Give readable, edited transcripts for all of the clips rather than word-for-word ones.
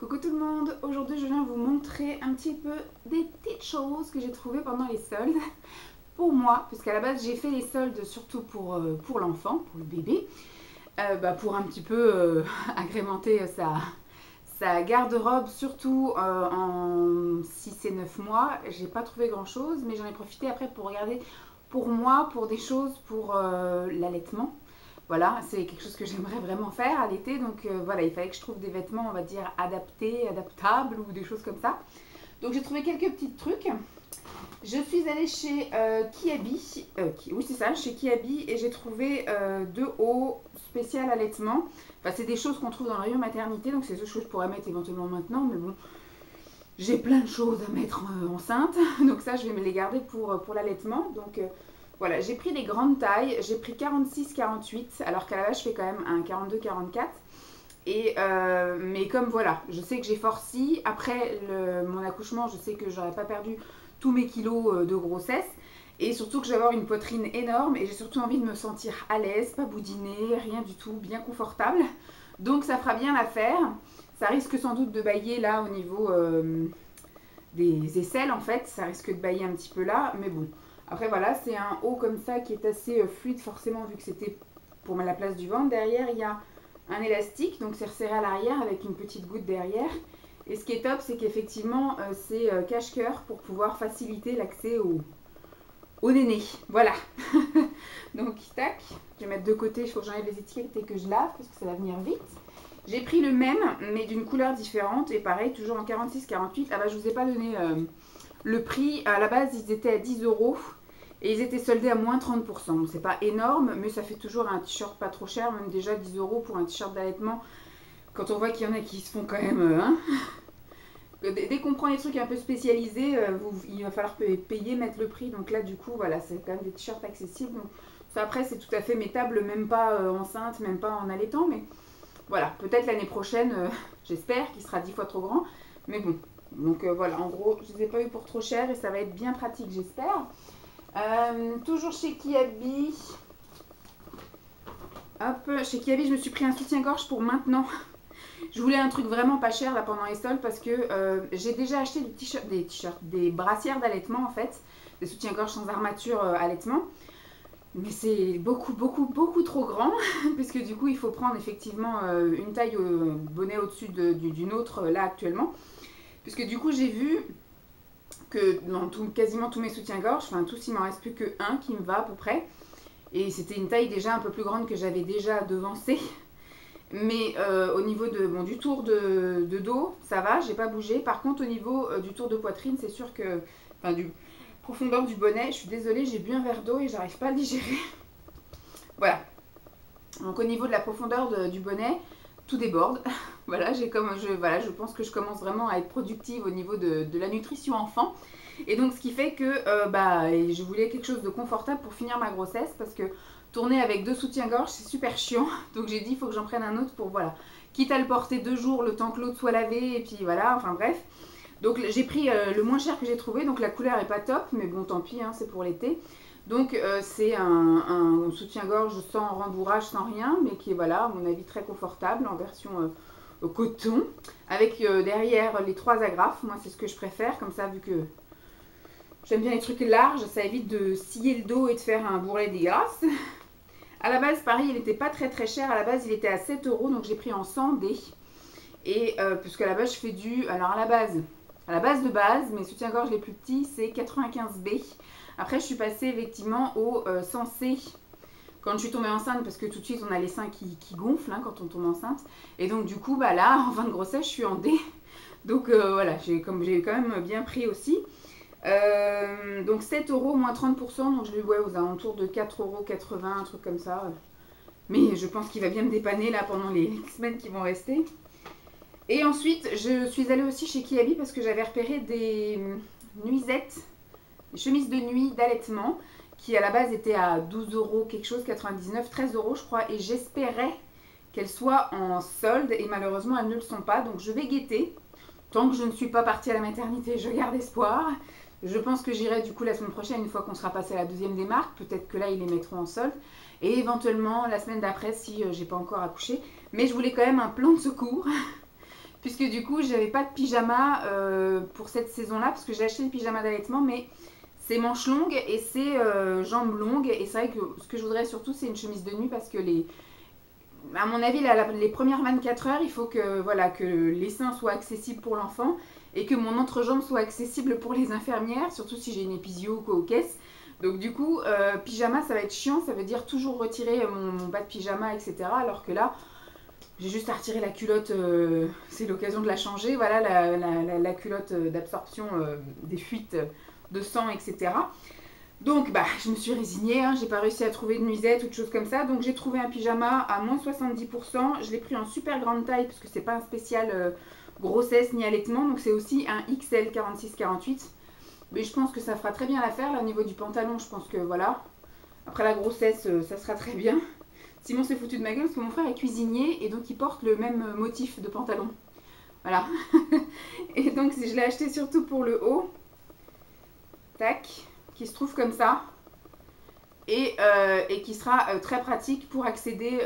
Coucou tout le monde, aujourd'hui je viens vous montrer un petit peu des petites choses que j'ai trouvées pendant les soldes pour moi, puisqu'à la base j'ai fait les soldes surtout pour l'enfant, pour le bébé, pour un petit peu agrémenter sa garde-robe, surtout en 6 et 9 mois. J'ai pas trouvé grand chose, mais j'en ai profité après pour regarder pour moi, pour des choses pour l'allaitement. Voilà, c'est quelque chose que j'aimerais vraiment faire à l'été, donc voilà, il fallait que je trouve des vêtements, on va dire, adaptés, adaptables ou des choses comme ça. Donc j'ai trouvé quelques petits trucs. Je suis allée chez Kiabi, oui c'est ça, chez Kiabi, et j'ai trouvé deux hauts spécial allaitement. Enfin, c'est des choses qu'on trouve dans le rayon maternité, donc c'est des choses que je pourrais mettre éventuellement maintenant, mais bon, j'ai plein de choses à mettre enceinte, donc ça je vais me les garder pour l'allaitement. Donc voilà, j'ai pris des grandes tailles, j'ai pris 46-48, alors qu'à la base je fais quand même un 42-44. Mais comme voilà, je sais que j'ai forci, après mon accouchement, je sais que j'aurais pas perdu tous mes kilos de grossesse. Et surtout que je vais avoir une poitrine énorme et j'ai surtout envie de me sentir à l'aise, pas boudiner, rien du tout, bien confortable. Donc ça fera bien l'affaire. Ça risque sans doute de bailler là au niveau des aisselles en fait, ça risque de bailler un petit peu là, mais bon. Après voilà, c'est un haut comme ça qui est assez fluide forcément vu que c'était pour la place du ventre. Derrière il y a un élastique, donc c'est resserré à l'arrière avec une petite goutte derrière. Et ce qui est top, c'est qu'effectivement c'est cache-cœur pour pouvoir faciliter l'accès au néné. Voilà. Donc tac, je vais mettre de côté, il faut que j'enlève les étiquettes et que je lave parce que ça va venir vite. J'ai pris le même, mais d'une couleur différente. Et pareil, toujours en 46-48. Ah bah, je vous ai pas donné le prix. À la base, ils étaient à 10 euros. Et ils étaient soldés à moins 30%. Donc, c'est pas énorme, mais ça fait toujours un t-shirt pas trop cher. Même déjà 10 euros pour un t-shirt d'allaitement. Quand on voit qu'il y en a qui se font quand même... Dès qu'on prend des trucs un peu spécialisés, il va falloir payer, mettre le prix. Donc là, du coup, voilà, c'est quand même des t-shirts accessibles. Donc, ça, après, c'est tout à fait mettable, même pas enceinte, même pas en allaitant. Mais voilà, peut-être l'année prochaine, j'espère qu'il sera 10 fois trop grand. Mais bon, donc voilà, en gros, je ne les ai pas eu pour trop cher et ça va être bien pratique, j'espère. Toujours chez Kiabi. Hop, chez Kiabi, je me suis pris un soutien-gorge pour maintenant. Je voulais un truc vraiment pas cher là pendant les soldes parce que j'ai déjà acheté des brassières d'allaitement en fait, des soutiens-gorge sans armature allaitement. Mais c'est beaucoup trop grand, puisque du coup il faut prendre effectivement une taille bonnet au-dessus d'une autre là actuellement. Puisque du coup j'ai vu que dans quasiment tous mes soutiens-gorge, enfin tous il m'en reste plus que un qui me va à peu près. Et c'était une taille déjà un peu plus grande que j'avais déjà devancée. Mais au niveau du tour de dos, ça va, j'ai pas bougé. Par contre au niveau du tour de poitrine, c'est sûr que... Enfin du profondeur du bonnet, je suis désolée, j'ai bu un verre d'eau et j'arrive pas à le digérer. Voilà. Donc au niveau de la profondeur du bonnet, tout déborde. Voilà, je pense que je commence vraiment à être productive au niveau de la nutrition enfant. Et donc ce qui fait que je voulais quelque chose de confortable pour finir ma grossesse parce que tourner avec deux soutiens-gorge c'est super chiant. Donc j'ai dit il faut que j'en prenne un autre pour voilà. Quitte à le porter 2 jours, le temps que l'autre soit lavé et puis voilà, enfin bref. Donc j'ai pris le moins cher que j'ai trouvé, donc la couleur est pas top, mais bon tant pis, hein, c'est pour l'été. Donc c'est un soutien-gorge sans rembourrage, sans rien, mais qui est voilà, à mon avis très confortable en version coton, avec derrière les 3 agrafes. Moi c'est ce que je préfère, comme ça vu que j'aime bien les trucs larges, ça évite de scier le dos et de faire un bourrelet dégueulasse. À la base pareil, il n'était pas très cher, à la base il était à 7 euros, donc j'ai pris en 100D. Et puisqu'à la base je fais alors à la base de base, mes soutiens-gorge les plus petits c'est 95B. Après je suis passée effectivement au 100C quand je suis tombée enceinte parce que tout de suite on a les seins qui gonflent hein, quand on tombe enceinte. Et donc du coup là en fin de grossesse je suis en D. Donc voilà, j'ai quand même bien pris aussi. Donc 7 euros moins 30%, donc je l'ai aux alentours de 4,80 €, un truc comme ça. Mais je pense qu'il va bien me dépanner là pendant les semaines qui vont rester. Et ensuite, je suis allée aussi chez Kiabi parce que j'avais repéré des nuisettes, des chemises de nuit d'allaitement qui à la base étaient à 12 euros quelque chose, 99, 13 euros je crois. Et j'espérais qu'elles soient en solde et malheureusement elles ne le sont pas. Donc je vais guetter. Tant que je ne suis pas partie à la maternité, je garde espoir. Je pense que j'irai du coup la semaine prochaine une fois qu'on sera passé à la 2e des marques. Peut-être que là ils les mettront en solde. Et éventuellement la semaine d'après si j'ai pas encore accouché. Mais je voulais quand même un plan de secours. puisque du coup j'avais pas de pyjama pour cette saison-là, parce que j'ai acheté le pyjama d'allaitement, mais c'est manches longues et c'est jambes longues, et c'est vrai que ce que je voudrais surtout c'est une chemise de nuit, parce que à mon avis les premières 24 heures il faut que, voilà, que les seins soient accessibles pour l'enfant et que mon entrejambe soit accessible pour les infirmières, surtout si j'ai une épisio ou quoi aux caisses. Donc du coup, pyjama ça va être chiant, ça veut dire toujours retirer mon bas de pyjama, etc. Alors que là, j'ai juste à retirer la culotte, c'est l'occasion de la changer, voilà, la culotte d'absorption des fuites de sang, etc. Donc bah, je me suis résignée, hein, j'ai pas réussi à trouver de nuisette ou de choses comme ça, donc j'ai trouvé un pyjama à moins 70%, je l'ai pris en super grande taille parce que c'est pas un spécial grossesse ni allaitement, donc c'est aussi un XL 46-48. Mais je pense que ça fera très bien l'affaire, là au niveau du pantalon, je pense que voilà. Après la grossesse, ça sera très bien. Simon s'est foutu de ma gueule parce que mon frère est cuisinier et donc il porte le même motif de pantalon. Voilà. Et donc je l'ai acheté surtout pour le haut. Tac. Qui se trouve comme ça. Et qui sera très pratique pour accéder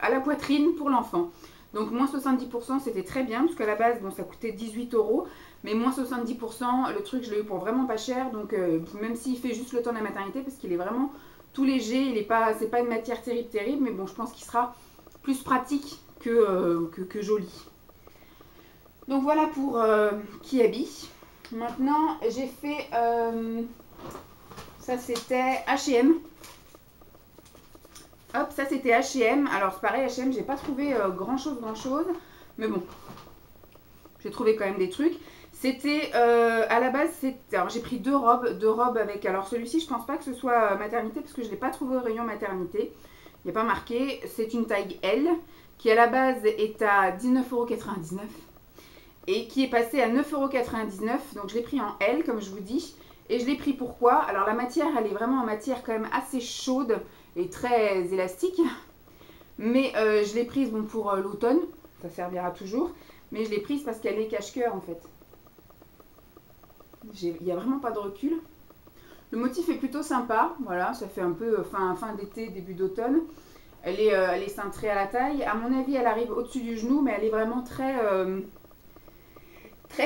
à la poitrine pour l'enfant. Donc moins 70% c'était très bien, parce qu'à la base bon, ça coûtait 18 €. Mais moins 70%, le truc je l'ai eu pour vraiment pas cher. Donc même s'il fait juste le temps de la maternité, parce qu'il est vraiment tout léger, il est pas, c'est pas une matière terrible, mais bon je pense qu'il sera plus pratique que joli. Donc voilà pour Kiabi. Maintenant j'ai fait, ça c'était H&M. Hop, ça c'était H&M. Alors c'est pareil, H&M, j'ai pas trouvé grand chose, mais bon, j'ai trouvé quand même des trucs. C'était à la base, alors j'ai pris deux robes avec. Alors celui-ci, je pense pas que ce soit maternité parce que je l'ai pas trouvé au rayon maternité. Il n'y a pas marqué. C'est une taille L qui à la base est à 19,99 € et qui est passé à 9,99 €. Donc je l'ai pris en L comme je vous dis. Et je l'ai pris pourquoi? Alors la matière, elle est vraiment en matière quand même assez chaude et très élastique. Mais je l'ai prise bon, pour l'automne. Ça servira toujours. Mais je l'ai prise parce qu'elle est cache-cœur en fait. Il n'y a vraiment pas de recul. Le motif est plutôt sympa. Voilà, ça fait un peu fin d'été, début d'automne. Elle est cintrée à la taille. À mon avis, elle arrive au-dessus du genou, mais elle est vraiment très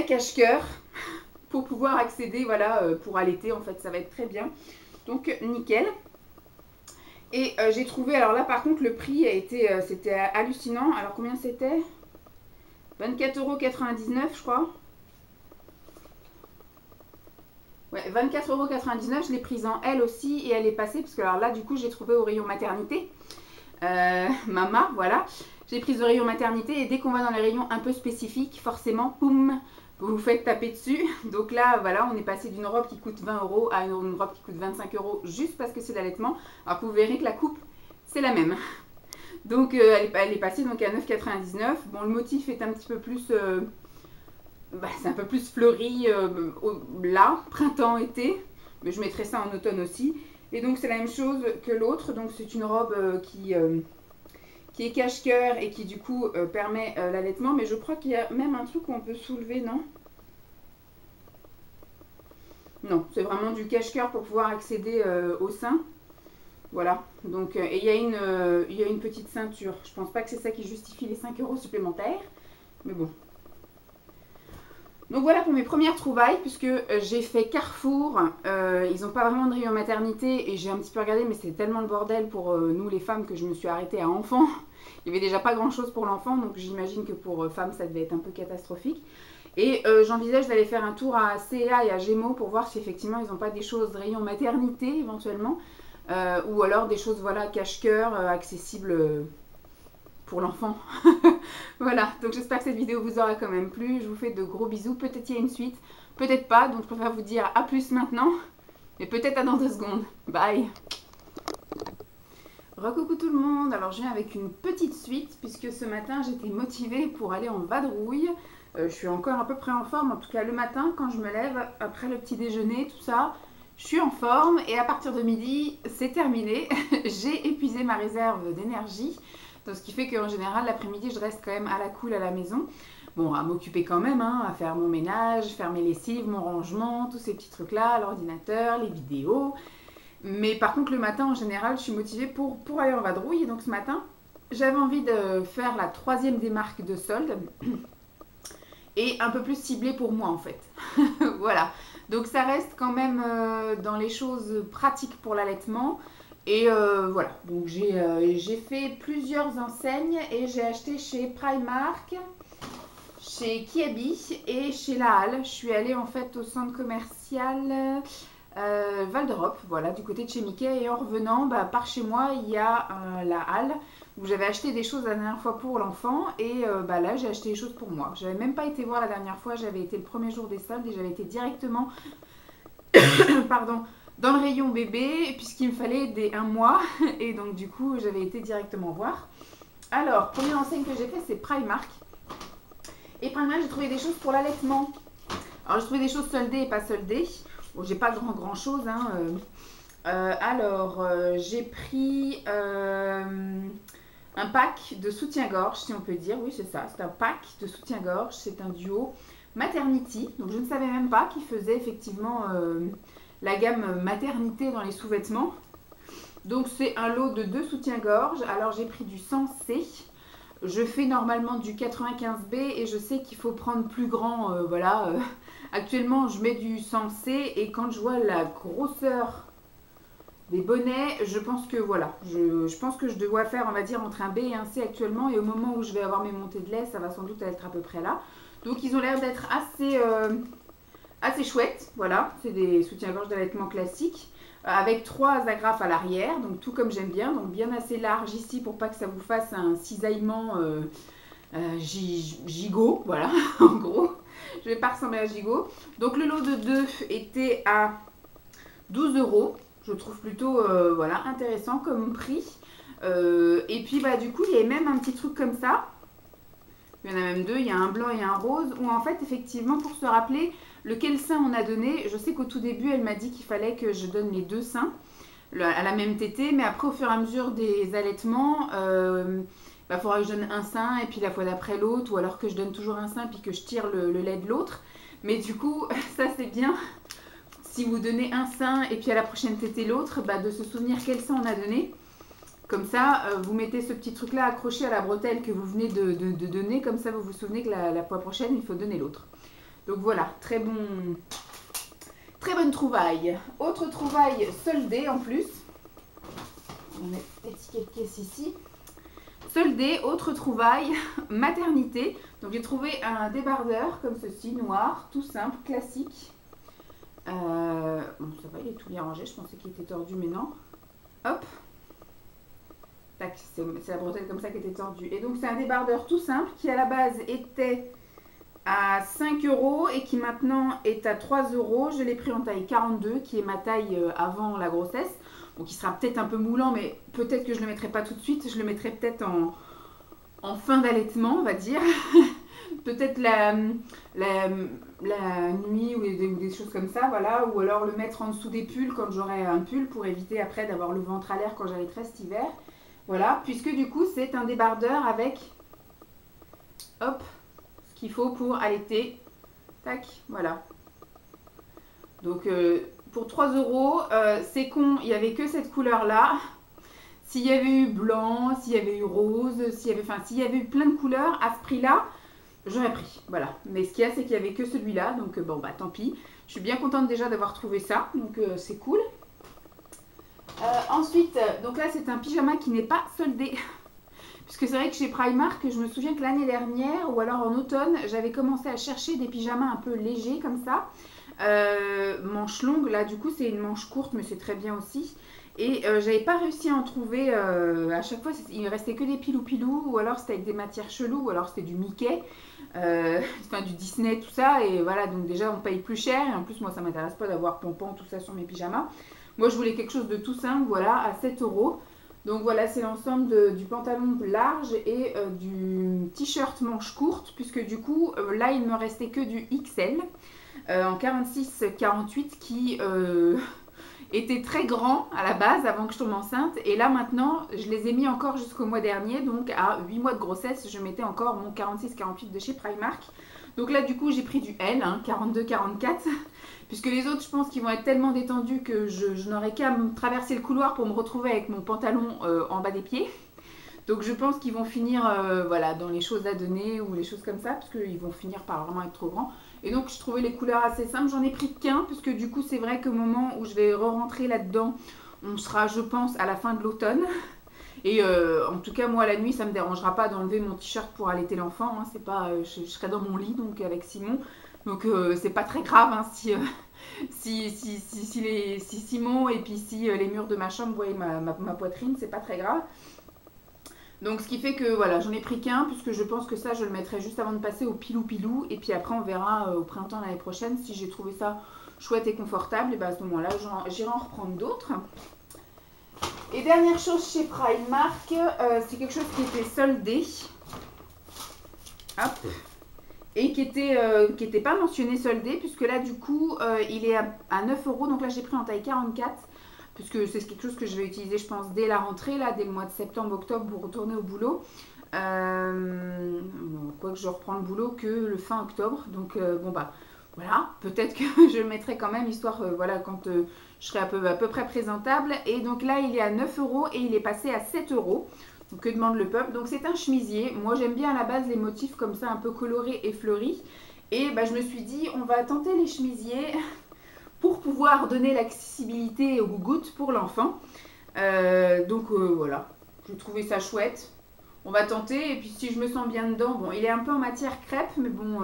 cache-cœur pour pouvoir accéder, voilà, pour allaiter. En fait, ça va être très bien. Donc, nickel. Et j'ai trouvé, alors là, par contre, le prix c'était hallucinant. Alors, combien c'était? 24,99 €, je crois. Ouais, 24,99 €, je l'ai prise en L aussi et elle est passée, parce que alors là, du coup, j'ai trouvé au rayon maternité. Mama, voilà. J'ai prise au rayon maternité et dès qu'on va dans les rayons un peu spécifiques, forcément, poum, vous vous faites taper dessus. Donc là, voilà, on est passé d'une robe qui coûte 20 € à une robe qui coûte 25 € juste parce que c'est l'allaitement. Alors que vous verrez que la coupe, c'est la même. Donc elle est passée donc à 9,99 €. Bon, le motif est un petit peu plus... c'est un peu plus fleuri là, printemps, été, mais je mettrai ça en automne aussi. Et donc c'est la même chose que l'autre, donc c'est une robe qui est cache-cœur et qui du coup permet l'allaitement, mais je crois qu'il y a même un truc où on peut soulever, non? Non, c'est vraiment du cache-cœur pour pouvoir accéder au sein. Voilà, donc et il y a une petite ceinture. Je pense pas que c'est ça qui justifie les 5 € supplémentaires, mais bon. Donc voilà pour mes premières trouvailles, puisque j'ai fait Carrefour, ils n'ont pas vraiment de rayon maternité et j'ai un petit peu regardé, mais c'est tellement le bordel pour nous les femmes que je me suis arrêtée à enfant. Il n'y avait déjà pas grand chose pour l'enfant, donc j'imagine que pour femmes ça devait être un peu catastrophique. Et j'envisage d'aller faire un tour à C&A et à Gémeaux pour voir si effectivement ils n'ont pas des choses rayon maternité éventuellement, ou alors des choses voilà cache-cœur, accessibles pour l'enfant. Voilà, donc j'espère que cette vidéo vous aura quand même plu. Je vous fais de gros bisous. Peut-être il y a une suite, peut-être pas. Donc je préfère vous dire à plus maintenant. Mais peut-être à dans 2 secondes. Bye. Recoucou tout le monde. Alors je viens avec une petite suite puisque ce matin j'étais motivée pour aller en vadrouille. Je suis encore à peu près en forme. En tout cas le matin quand je me lève, après le petit déjeuner, tout ça, je suis en forme. Et à partir de midi, c'est terminé. J'ai épuisé ma réserve d'énergie. Donc, ce qui fait qu'en général, l'après-midi, je reste quand même à la cool à la maison. Bon, à m'occuper quand même, hein, à faire mon ménage, faire mes lessives, mon rangement, tous ces petits trucs-là, l'ordinateur, les vidéos. Mais par contre, le matin, en général, je suis motivée pour aller en vadrouille. Et donc, ce matin, j'avais envie de faire la 3e démarque de solde. et un peu plus ciblé pour moi en fait. Voilà, donc ça reste quand même dans les choses pratiques pour l'allaitement. Et voilà, donc j'ai fait plusieurs enseignes et j'ai acheté chez Primark, chez Kiabi et chez La Halle. Je suis allée en fait au centre commercial Val d'Europe, voilà, du côté de chez Mickey. Et en revenant, bah, par chez moi, il y a La Halle où j'avais acheté des choses la dernière fois pour l'enfant. Et bah, là, j'ai acheté des choses pour moi. J'avais même pas été voir la dernière fois, j'avais été le premier jour des soldes et j'avais été directement pardon, dans le rayon bébé puisqu'il me fallait un mois. Et donc du coup, j'avais été directement voir. Alors, première enseigne que j'ai fait, c'est Primark. Et Primark, j'ai trouvé des choses pour l'allaitement. Alors, j'ai trouvé des choses soldées et pas soldées. Bon, j'ai pas grand chose, hein. Alors, j'ai pris un pack de soutien-gorge, si on peut dire. Oui, c'est ça, c'est un pack de soutien-gorge. C'est un duo Maternity. Donc, je ne savais même pas qu'ils faisaient effectivement la gamme maternité dans les sous-vêtements. Donc, c'est un lot de 2 soutiens-gorge. Alors, j'ai pris du 100C. Je fais normalement du 95B et je sais qu'il faut prendre plus grand, voilà. Actuellement, je mets du 100C et quand je vois la grosseur des bonnets, je pense que voilà, je pense que je dois faire, on va dire, entre un B et un C actuellement. Et au moment où je vais avoir mes montées de lait, ça va sans doute être à peu près là. Donc, ils ont l'air d'être assez chouettes. Voilà, c'est des soutiens-gorge d'allaitement classiques. Avec 3 agrafes à l'arrière, donc tout comme j'aime bien, donc bien assez large ici pour pas que ça vous fasse un cisaillement gigot, voilà, en gros, je vais pas ressembler à gigot. Donc le lot de 2 était à 12 €, je trouve plutôt voilà, intéressant comme prix. Et puis bah du coup il y avait même un petit truc comme ça, il y en a même 2, il y a un blanc et un rose, où en fait effectivement pour se rappeler lequel sein on a donné. Je sais qu'au tout début, elle m'a dit qu'il fallait que je donne les 2 seins à la même tétée, mais après, au fur et à mesure des allaitements, bah, faudra que je donne un sein et puis la fois d'après l'autre, ou alors que je donne toujours un sein puis que je tire le lait de l'autre. Mais du coup, ça c'est bien, si vous donnez un sein et puis à la prochaine tétée l'autre, bah, de se souvenir quel sein on a donné. Comme ça, vous mettez ce petit truc là accroché à la bretelle que vous venez de donner, comme ça vous vous souvenez que la fois prochaine, il faut donner l'autre. Donc voilà, très bonne trouvaille. Autre trouvaille soldée en plus. On met l'étiquette caisse ici. Soldée, autre trouvaille, maternité. Donc j'ai trouvé un débardeur comme ceci, noir, tout simple, classique. Bon, ça va, il est tout bien rangé. Je pensais qu'il était tordu, mais non. Hop. Tac, c'est la bretelle comme ça qui était tordue. Et donc c'est un débardeur tout simple qui à la base était à 5 € et qui maintenant est à 3 €. Je l'ai pris en taille 42 qui est ma taille avant la grossesse. Donc il sera peut-être un peu moulant, mais peut-être que je ne le mettrai pas tout de suite. Je le mettrai peut-être en fin d'allaitement, on va dire. Peut-être la nuit ou des choses comme ça, voilà. Ou alors le mettre en dessous des pulls quand j'aurai un pull pour éviter après d'avoir le ventre à l'air quand j'allaiterai cet hiver. Voilà, puisque du coup c'est un débardeur avec, hop, qu'il faut pour allaiter. Tac, voilà. Donc pour 3 €, c'est con, il n'y avait que cette couleur là. S'il y avait eu blanc, s'il y avait eu rose, s'il y avait eu plein de couleurs à ce prix là, j'aurais pris, voilà. Mais ce qu'il y a, c'est qu'il n'y avait que celui-là, donc bon bah tant pis. Je suis bien contente déjà d'avoir trouvé ça, donc c'est cool. Ensuite, donc là c'est un pyjama qui n'est pas soldé. Puisque c'est vrai que chez Primark, je me souviens que l'année dernière, ou alors en automne, j'avais commencé à chercher des pyjamas un peu légers comme ça. Manche longue, là du coup c'est une manche courte, mais c'est très bien aussi. Et j'avais pas réussi à en trouver, à chaque fois il ne restait que des pilou-pilou, ou alors c'était avec des matières cheloues, ou alors c'était du Mickey, enfin du Disney, tout ça. Et voilà, donc déjà on paye plus cher, et en plus moi ça m'intéresse pas d'avoir pompon, tout ça sur mes pyjamas. Moi je voulais quelque chose de tout simple, voilà, à 7 €. Donc voilà, c'est l'ensemble du pantalon large et du t-shirt manche courte, puisque du coup, là, il ne me restait que du XL en 46-48 qui était très grand à la base avant que je tombe enceinte. Et là, maintenant, je les ai mis encore jusqu'au mois dernier, donc à 8 mois de grossesse, je mettais encore mon 46-48 de chez Primark. Donc là, du coup, j'ai pris du L, hein, 42-44. Puisque les autres, je pense qu'ils vont être tellement détendus que je n'aurai qu'à me traverser le couloir pour me retrouver avec mon pantalon en bas des pieds. Donc je pense qu'ils vont finir voilà, dans les choses à donner ou les choses comme ça, parce qu'ils vont finir par vraiment être trop grands. Et donc je trouvais les couleurs assez simples. J'en ai pris qu'un, parce que du coup c'est vrai qu'au moment où je vais re-rentrer là-dedans, on sera, je pense, à la fin de l'automne. Et en tout cas, moi, la nuit, ça me dérangera pas d'enlever mon t-shirt pour allaiter l'enfant. Hein. C'est pas, je serai dans mon lit donc avec Simon. Donc c'est pas très grave hein, si Simon et puis si les murs de ma chambre voient ma poitrine, c'est pas très grave. Donc ce qui fait que voilà, j'en ai pris qu'un puisque je pense que ça je le mettrai juste avant de passer au pilou et puis après on verra au printemps l'année prochaine si j'ai trouvé ça chouette et confortable et bien à ce moment-là j'irai en reprendre d'autres. Et dernière chose chez Primark, c'est quelque chose qui était soldé. Hop. Et qui était pas mentionné soldé puisque là du coup il est à 9 €. Donc là j'ai pris en taille 44 puisque c'est quelque chose que je vais utiliser je pense dès la rentrée, là dès le mois de septembre-octobre pour retourner au boulot. Quoique je reprends le boulot que le fin octobre. Donc bon bah voilà, peut-être que je le mettrai quand même histoire voilà quand je serai à peu près présentable. Et donc là il est à 9 € et il est passé à 7 €. Donc, que demande le peuple? Donc c'est un chemisier. Moi j'aime bien à la base les motifs comme ça un peu colorés et fleuris. Et bah, je me suis dit on va tenter les chemisiers pour pouvoir donner l'accessibilité aux gougouttes pour l'enfant. Voilà, j'ai trouvé ça chouette. On va tenter et puis si je me sens bien dedans, bon il est un peu en matière crêpe mais bon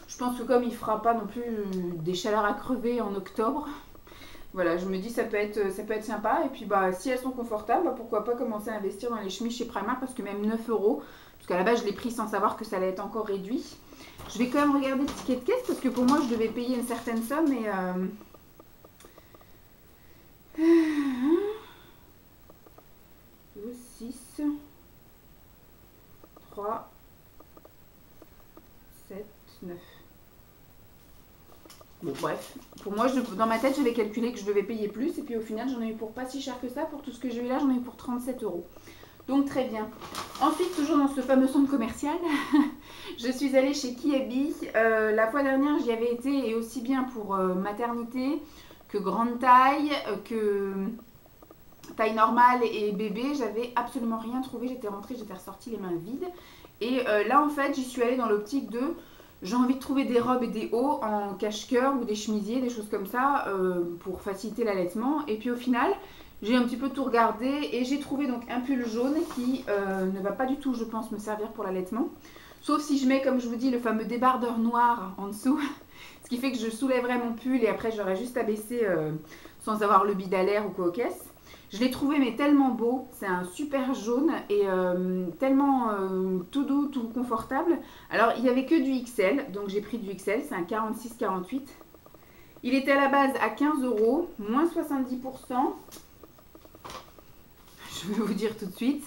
je pense que comme il fera pas non plus des chaleurs à crever en octobre, voilà, je me dis ça peut être sympa. Et puis bah si elles sont confortables, bah, pourquoi pas commencer à investir dans les chemises chez Primark parce que même 9 €, parce qu'à la base je l'ai pris sans savoir que ça allait être encore réduit. Je vais quand même regarder le ticket de caisse parce que pour moi je devais payer une certaine somme et 2, 6, 3, 7, 9. Bon bref, pour moi dans ma tête j'avais calculé que je devais payer plus et puis au final j'en ai eu pour pas si cher que ça. Pour tout ce que j'ai eu là j'en ai eu pour 37 €. Donc très bien. Ensuite toujours dans ce fameux centre commercial, je suis allée chez Kiabi. La fois dernière j'y avais été et aussi bien pour maternité que grande taille, que taille normale et bébé. J'avais absolument rien trouvé, j'étais rentrée, j'étais ressortie les mains vides. Et là en fait j'y suis allée dans l'optique de... J'ai envie de trouver des robes et des hauts en cache-cœur ou des chemisiers, des choses comme ça, pour faciliter l'allaitement. Et puis au final, j'ai un petit peu tout regardé et j'ai trouvé donc un pull jaune qui ne va pas du tout, je pense, me servir pour l'allaitement. Sauf si je mets, comme je vous dis, le fameux débardeur noir en dessous. Ce qui fait que je soulèverai mon pull et après j'aurai juste à baisser sans avoir le bid à l'air ou quoi aux caisses. Je l'ai trouvé mais tellement beau, c'est un super jaune et tellement tout doux, tout confortable. Alors il n'y avait que du XL, donc j'ai pris du XL, c'est un 46-48. Il était à la base à 15 €, moins 70%. Je vais vous dire tout de suite.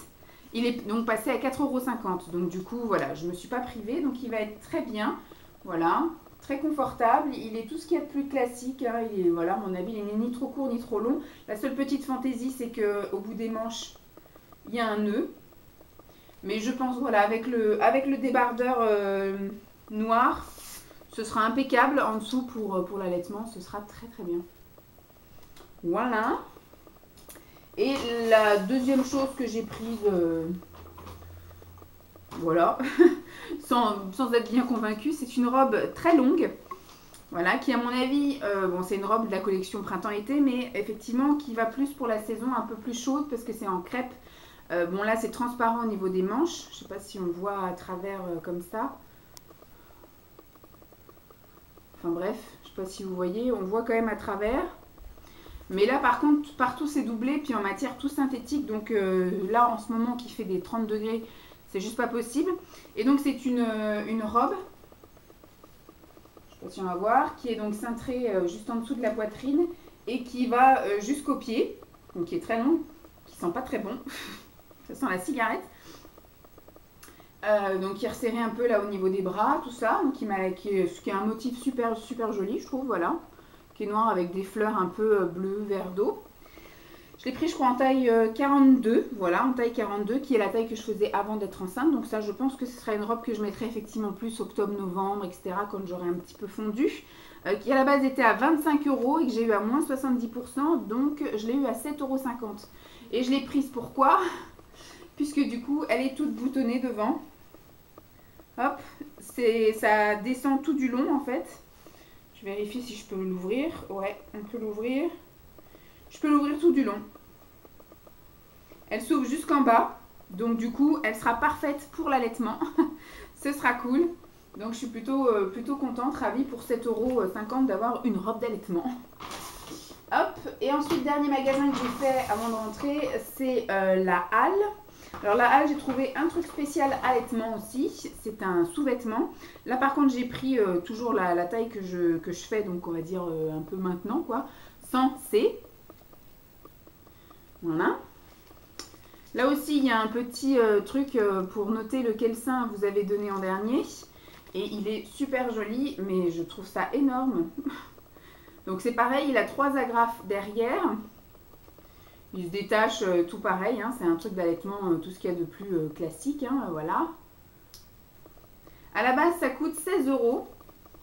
Il est donc passé à 4,50 €, donc du coup voilà, je ne me suis pas privée, donc il va être très bien. Voilà. Très confortable, il est tout ce qu'il y a de plus classique, hein. Il est, voilà, à mon avis, il n'est ni trop court ni trop long. La seule petite fantaisie, c'est qu'au bout des manches, il y a un nœud. Mais je pense, voilà, avec le débardeur noir, ce sera impeccable. En dessous, pour l'allaitement, ce sera très très bien. Voilà. Et la deuxième chose que j'ai prise... voilà, sans être bien convaincue, c'est une robe très longue, voilà, qui à mon avis, bon c'est une robe de la collection printemps-été, mais effectivement qui va plus pour la saison un peu plus chaude parce que c'est en crêpe. Bon là c'est transparent au niveau des manches, je sais pas si on voit à travers comme ça. Enfin bref, je sais pas si vous voyez, on voit quand même à travers. Mais là par contre, partout c'est doublé, puis en matière tout synthétique, donc là en ce moment qui fait des 30 degrés, c'est juste pas possible. Et donc c'est une robe, je sais pas si on va voir, qui est donc cintrée juste en dessous de la poitrine et qui va jusqu'au pied, donc qui est très long, qui sent pas très bon, ça sent la cigarette. Donc qui est resserré un peu là au niveau des bras, tout ça, donc qui est un motif super super joli je trouve, voilà, qui est noir avec des fleurs un peu bleu vert d'eau. Je l'ai pris je crois en taille 42, voilà, en taille 42, qui est la taille que je faisais avant d'être enceinte. Donc ça je pense que ce sera une robe que je mettrai effectivement plus octobre, novembre, etc. quand j'aurai un petit peu fondu. Qui à la base était à 25 € et que j'ai eu à moins 70%, donc je l'ai eu à 7,50 €. Et je l'ai prise pourquoi? puisque du coup elle est toute boutonnée devant. Hop, ça descend tout du long en fait. Je vérifie si je peux l'ouvrir. Ouais, on peut l'ouvrir. Je peux l'ouvrir tout du long. Elle s'ouvre jusqu'en bas. Donc du coup, elle sera parfaite pour l'allaitement. Ce sera cool. Donc je suis plutôt contente, ravie pour 7,50 € d'avoir une robe d'allaitement. Hop, et ensuite, dernier magasin que j'ai fait avant de rentrer, c'est la Halle. Alors la Halle, j'ai trouvé un truc spécial allaitement aussi. C'est un sous-vêtement. Là par contre, j'ai pris toujours la taille que je fais, donc on va dire un peu maintenant, quoi. Sans C. Voilà. Là aussi, il y a un petit truc pour noter lequel sein vous avez donné en dernier. Et il est super joli, mais je trouve ça énorme. Donc c'est pareil, il a 3 agrafes derrière. Il se détache tout pareil, hein, c'est un truc d'allaitement, tout ce qu'il y a de plus classique, hein, voilà. À la base, ça coûte 16 €,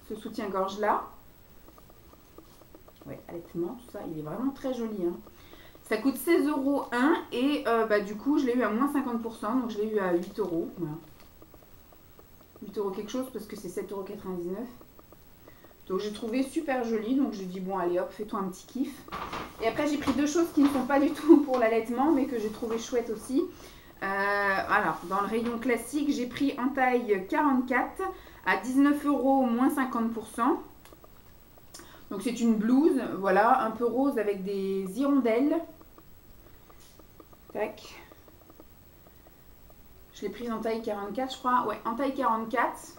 ce soutien-gorge là. Ouais, allaitement, tout ça, il est vraiment très joli. Hein. Ça coûte 16 € un, et du coup, je l'ai eu à moins 50%, donc je l'ai eu à 8 €. Voilà. 8 € quelque chose, parce que c'est 7,99 €. Donc j'ai trouvé super joli, donc j'ai dit bon allez hop, fais-toi un petit kiff. Et après j'ai pris 2 choses qui ne sont pas du tout pour l'allaitement, mais que j'ai trouvé chouette aussi. Alors dans le rayon classique, j'ai pris en taille 44 à 19 € moins 50%. Donc c'est une blouse, voilà, un peu rose avec des hirondelles. Tac. Je l'ai prise en taille 44 je crois, ouais, en taille 44.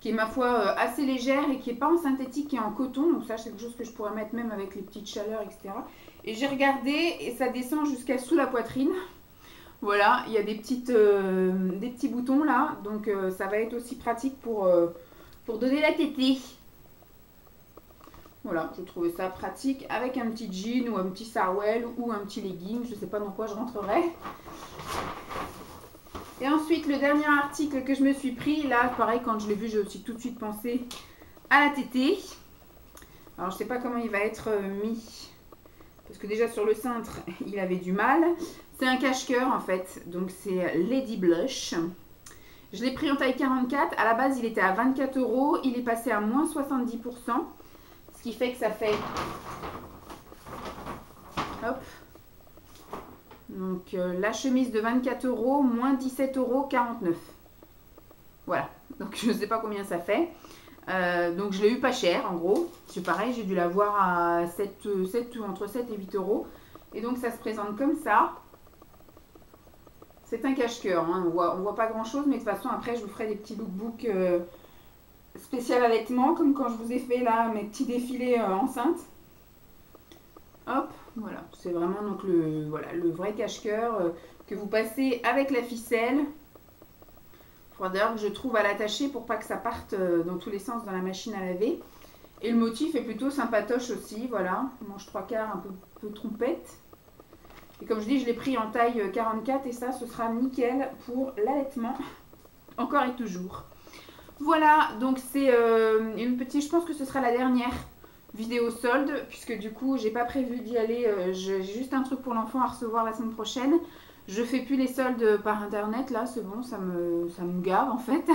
Qui est ma foi assez légère et qui n'est pas en synthétique, qui est en coton. Donc ça, c'est quelque chose que je pourrais mettre même avec les petites chaleurs, etc. Et j'ai regardé et ça descend jusqu'à sous la poitrine. Voilà, il y a des petits boutons là. Donc ça va être aussi pratique pour donner la tétée. Voilà, je trouvais ça pratique avec un petit jean ou un petit sarouel ou un petit legging. Je ne sais pas dans quoi je rentrerai. Et ensuite, le dernier article que je me suis pris, là, pareil, quand je l'ai vu, j'ai aussi tout de suite pensé à la tétée. Alors, je ne sais pas comment il va être mis, parce que déjà sur le cintre, il avait du mal. C'est un cache-cœur, en fait, donc c'est Lady Blush. Je l'ai pris en taille 44. À la base, il était à 24 €. Il est passé à moins 70%, ce qui fait que ça fait... Hop. Donc la chemise de 24 €, moins 17,49 €. Voilà, donc je ne sais pas combien ça fait. Donc je l'ai eu pas cher en gros. C'est pareil, j'ai dû l'avoir à entre 7 et 8 €. Et donc ça se présente comme ça. C'est un cache-cœur, hein. On voit pas grand chose, mais de toute façon après je vous ferai des petits lookbooks spécial allaitement, comme quand je vous ai fait là mes petits défilés enceintes. Hop. Voilà, c'est vraiment donc le vrai cache-cœur que vous passez avec la ficelle. Il faudra d'ailleurs que je trouve à l'attacher pour pas que ça parte dans tous les sens dans la machine à laver. Et le motif est plutôt sympatoche aussi, voilà. Manche 3/4, un peu trompette. Et comme je dis, je l'ai pris en taille 44 et ça, ce sera nickel pour l'allaitement. Encore et toujours. Voilà, donc c'est une petite, je pense que ce sera la dernière vidéo solde, puisque du coup j'ai pas prévu d'y aller, j'ai juste un truc pour l'enfant à recevoir la semaine prochaine. Je fais plus les soldes par internet, là c'est bon, ça me gave en fait.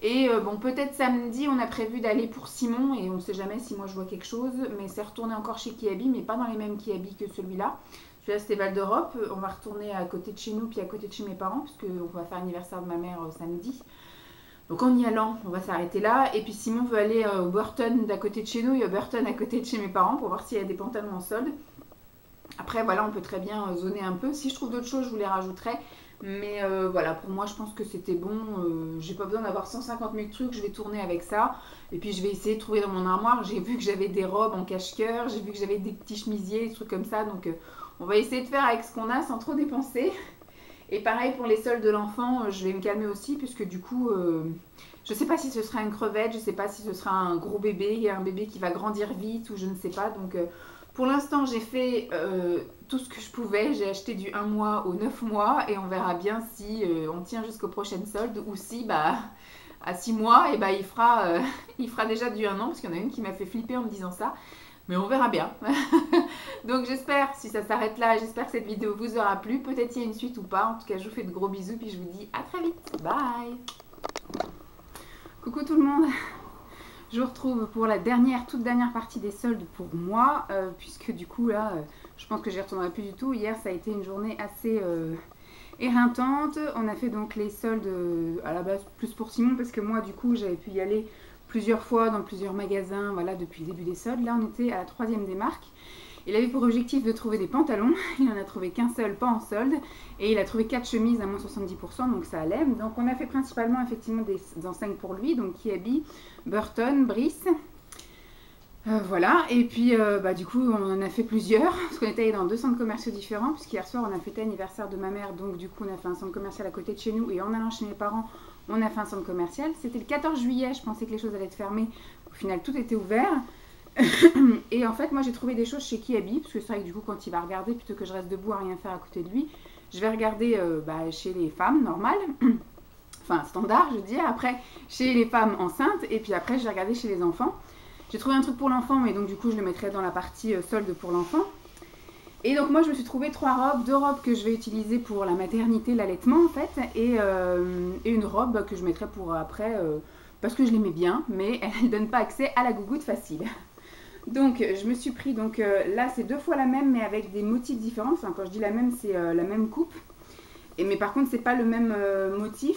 Et bon, peut-être samedi on a prévu d'aller pour Simon, et on sait jamais si moi je vois quelque chose, mais c'est retourner encore chez Kiabi, mais pas dans les mêmes Kiabi que celui-là. Celui-là c'était Val d'Europe, on va retourner à côté de chez nous, puis à côté de chez mes parents, puisque on va faire l'anniversaire de ma mère samedi. Donc en y allant, on va s'arrêter là. Et puis Simon veut aller au Burton d'à côté de chez nous. Il y a Burton à côté de chez mes parents pour voir s'il y a des pantalons en solde. Après, voilà, on peut très bien zoner un peu. Si je trouve d'autres choses, je vous les rajouterai. Mais voilà, pour moi, je pense que c'était bon. J'ai pas besoin d'avoir 150 000 trucs. Je vais tourner avec ça. Et puis, je vais essayer de trouver dans mon armoire. J'ai vu que j'avais des robes en cache-cœur. J'ai vu que j'avais des petits chemisiers, des trucs comme ça. Donc, on va essayer de faire avec ce qu'on a sans trop dépenser. Et pareil pour les soldes de l'enfant, je vais me calmer aussi, puisque du coup, je ne sais pas si ce sera une crevette, je ne sais pas si ce sera un gros bébé, un bébé qui va grandir vite, ou je ne sais pas. Donc pour l'instant, j'ai fait tout ce que je pouvais. J'ai acheté du 1 mois au 9 mois, et on verra bien si on tient jusqu'aux prochaines soldes, ou si à 6 mois, et il fera déjà du 1 an, parce qu'il y en a une qui m'a fait flipper en me disant ça. Mais on verra bien. Donc j'espère, si ça s'arrête là, j'espère que cette vidéo vous aura plu. Peut-être il y a une suite ou pas. En tout cas, je vous fais de gros bisous, puis je vous dis à très vite. Bye. Coucou tout le monde. Je vous retrouve pour la toute dernière partie des soldes pour moi, puisque du coup là, je pense que j'y retournerai plus du tout. Hier, ça a été une journée assez éreintante. On a fait donc les soldes à la base plus pour Simon, parce que moi du coup j'avais pu y aller plusieurs fois dans plusieurs magasins, voilà, depuis le début des soldes. Là on était à la 3e des marques. Il avait pour objectif de trouver des pantalons, il n'en a trouvé qu'un seul, pas en solde, et il a trouvé 4 chemises à moins 70%, donc ça allait. Donc on a fait principalement effectivement des enseignes pour lui, donc Kiabi, Burton, Brice, voilà. Et puis du coup on en a fait plusieurs, parce qu'on était allé dans 2 centres commerciaux différents, puisqu'hier soir on a fêté l'anniversaire de ma mère, donc du coup on a fait un centre commercial à côté de chez nous, et en allant chez mes parents, on a fait un centre commercial. C'était le 14 juillet, je pensais que les choses allaient être fermées, au final tout était ouvert. Et en fait moi j'ai trouvé des choses chez Kiabi, parce que c'est vrai que du coup quand il va regarder, plutôt que je reste debout à rien faire à côté de lui, je vais regarder chez les femmes normales, enfin standard je veux dire, après chez les femmes enceintes, et puis après je vais regarder chez les enfants. J'ai trouvé un truc pour l'enfant, mais donc du coup je le mettrai dans la partie solde pour l'enfant. Et donc moi je me suis trouvé 3 robes, 2 robes que je vais utiliser pour la maternité, l'allaitement en fait, et une robe que je mettrai pour après, parce que je l'aimais bien, mais elle ne donne pas accès à la gougoute facile. Donc je me suis pris, donc là c'est 2 fois la même, mais avec des motifs différents. Enfin quand je dis la même, c'est la même coupe, mais par contre c'est pas le même motif,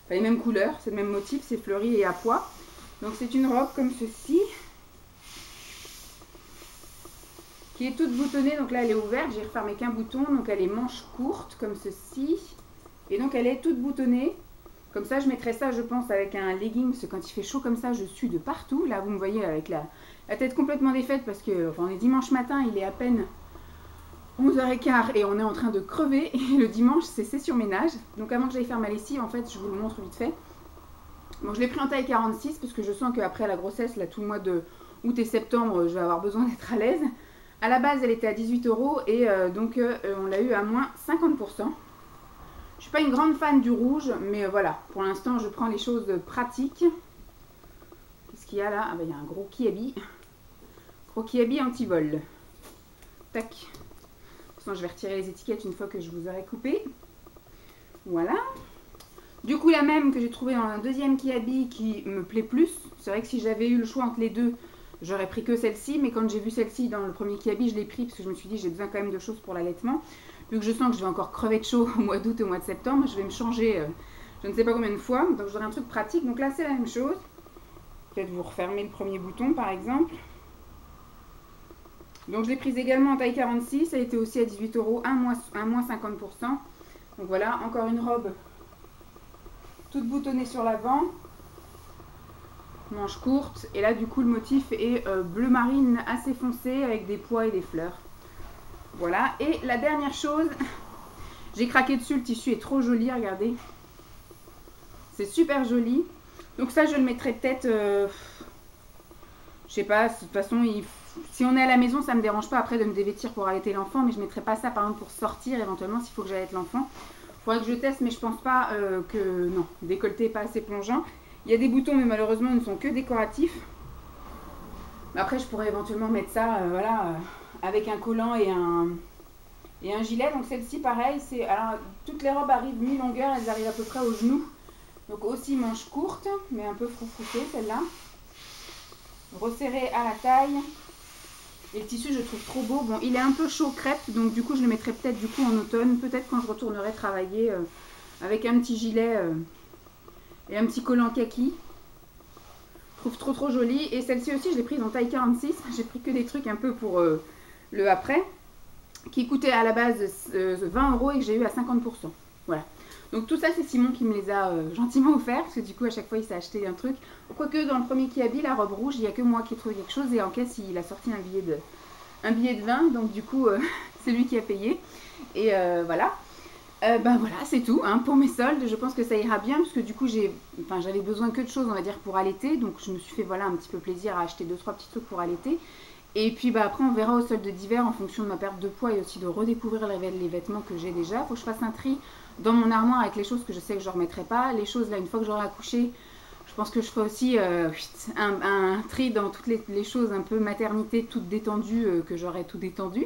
enfin les mêmes couleurs, c'est le même motif, c'est fleuri et à pois. Donc c'est une robe comme ceci, qui est toute boutonnée. Donc là elle est ouverte, j'ai refermé qu'un bouton, donc elle est manche courte comme ceci, et donc elle est toute boutonnée. Comme ça je mettrai ça je pense avec un legging, parce que quand il fait chaud comme ça je sue de partout. Là vous me voyez avec la tête complètement défaite, parce que enfin, on est dimanche matin, il est à peine 11h15 et on est en train de crever, et le dimanche c'est session ménage. Donc avant que j'aille faire ma lessive, en fait je vous le montre vite fait. Bon, je l'ai pris en taille 46 parce que je sens qu'après la grossesse, là, tout le mois de août et septembre, je vais avoir besoin d'être à l'aise. À la base, elle était à 18 € et donc on l'a eu à moins 50%. Je suis pas une grande fan du rouge, mais voilà, pour l'instant, je prends les choses pratiques. Qu'est-ce qu'il y a là? Ah ben, il y a un gros Kiabi. Gros Kiabi anti-vol. Tac. De toute façon, je vais retirer les étiquettes une fois que je vous aurai coupé. Voilà. Du coup la même que j'ai trouvé dans un deuxième Kiabi qui me plaît plus. C'est vrai que si j'avais eu le choix entre les deux, j'aurais pris que celle-ci. Mais quand j'ai vu celle-ci dans le premier Kiabi, je l'ai pris parce que je me suis dit j'ai besoin quand même de choses pour l'allaitement. Vu que je sens que je vais encore crever de chaud au mois d'août et au mois de septembre, je vais me changer je ne sais pas combien de fois. Donc j'aurai un truc pratique. Donc là c'est la même chose. Peut-être vous refermez le premier bouton par exemple. Donc je l'ai prise également en taille 46. Ça a été aussi à 18 €, à moins 50%. Donc voilà, encore une robe toute boutonnée sur l'avant, manche courte, et là du coup le motif est bleu marine assez foncé avec des pois et des fleurs. Voilà, et la dernière chose, j'ai craqué dessus, le tissu est trop joli, regardez, c'est super joli. Donc ça je le mettrai peut-être, je sais pas, de toute façon si on est à la maison ça me dérange pas après de me dévêtir pour allaiter l'enfant, mais je mettrai pas ça par exemple pour sortir éventuellement s'il faut que j'allaite l'enfant. Faudrait que je teste, mais je pense pas que... Non, décolleté pas assez plongeant. Il y a des boutons, mais malheureusement, ils ne sont que décoratifs. Mais après, je pourrais éventuellement mettre ça, voilà, avec un collant et un gilet. Donc celle-ci, pareil, c'est... Alors, toutes les robes arrivent mi-longueur, elles arrivent à peu près au genou. Donc aussi manche courte, mais un peu froufroutée, celle-là. Resserrée à la taille. Et le tissu, je le trouve trop beau. Bon, il est un peu chaud crêpe, donc du coup, je le mettrai peut-être du coup en automne. Peut-être quand je retournerai travailler avec un petit gilet et un petit collant kaki. Je trouve trop joli. Et celle-ci aussi, je l'ai prise en taille 46. J'ai pris que des trucs un peu pour le après, qui coûtait à la base 20 € et que j'ai eu à 50%. Voilà. Donc tout ça, c'est Simon qui me les a gentiment offerts, parce que du coup, à chaque fois, il s'est acheté un truc. Quoique, dans le premier Kiabi, la robe rouge, il n'y a que moi qui ai trouvé quelque chose, et en caisse, il a sorti un billet de 20, donc du coup, c'est lui qui a payé. Et voilà. Ben voilà, c'est tout hein, pour mes soldes. Je pense que ça ira bien, parce que du coup, j'avais besoin que de choses, on va dire, pour allaiter. Donc je me suis fait, voilà, un petit peu plaisir à acheter 2-3 petits trucs pour allaiter. Et puis bah, après on verra au solde d'hiver en fonction de ma perte de poids et aussi de redécouvrir les vêtements que j'ai déjà. Il faut que je fasse un tri dans mon armoire avec les choses que je sais que je ne remettrai pas. Les choses là, une fois que j'aurai accouché, Je pense que je ferai aussi un tri dans toutes les choses un peu maternité, toutes détendues, que j'aurai tout détendu.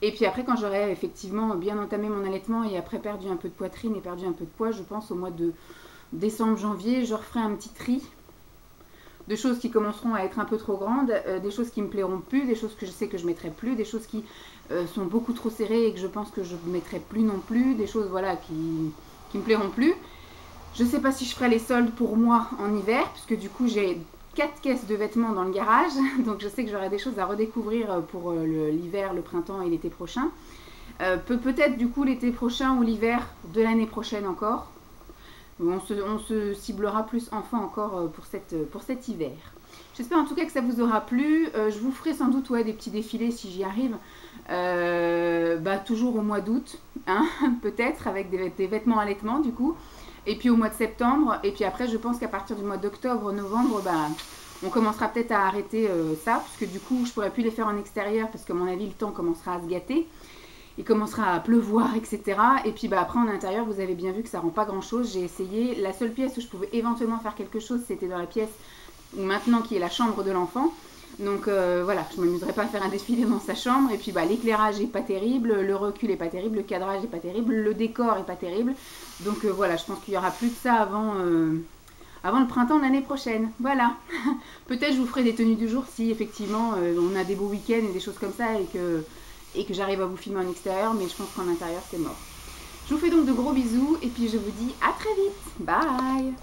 Et puis après, quand j'aurai effectivement bien entamé mon allaitement et après perdu un peu de poitrine et perdu un peu de poids, je pense au mois de décembre, janvier, je referai un petit tri de choses qui commenceront à être un peu trop grandes, des choses qui me plairont plus, des choses que je sais que je mettrai plus, des choses qui sont beaucoup trop serrées et que je pense que je ne mettrai plus non plus, des choses voilà qui me plairont plus. Je ne sais pas si je ferai les soldes pour moi en hiver, puisque du coup j'ai 4 caisses de vêtements dans le garage, donc je sais que j'aurai des choses à redécouvrir pour l'hiver, le printemps et l'été prochain. Peut-être du coup l'été prochain ou l'hiver de l'année prochaine encore. On se ciblera plus enfant encore pour cet hiver. J'espère en tout cas que ça vous aura plu. Je vous ferai sans doute des petits défilés si j'y arrive. Toujours au mois d'août, hein, peut-être, avec des vêtements allaitement du coup. Et puis au mois de septembre. Et puis après, je pense qu'à partir du mois d'octobre, novembre, on commencera peut-être à arrêter ça. Puisque du coup, je pourrai plus les faire en extérieur parce qu'à mon avis, le temps commencera à se gâter. Il commencera à pleuvoir, etc. Et puis après en intérieur, vous avez bien vu que ça rend pas grand chose. J'ai essayé. La seule pièce où je pouvais éventuellement faire quelque chose, c'était dans la pièce maintenant qui est la chambre de l'enfant. Donc voilà, je ne m'amuserai pas à faire un défilé dans sa chambre. Et puis l'éclairage est pas terrible, le recul est pas terrible, le cadrage est pas terrible, le décor est pas terrible. Donc voilà, je pense qu'il y aura plus de ça avant le printemps de l'année prochaine. Voilà. Peut-être je vous ferai des tenues du jour si effectivement on a des beaux week-ends et des choses comme ça et que j'arrive à vous filmer en extérieur, mais je pense qu'en intérieur c'est mort. Je vous fais donc de gros bisous et puis je vous dis à très vite. Bye!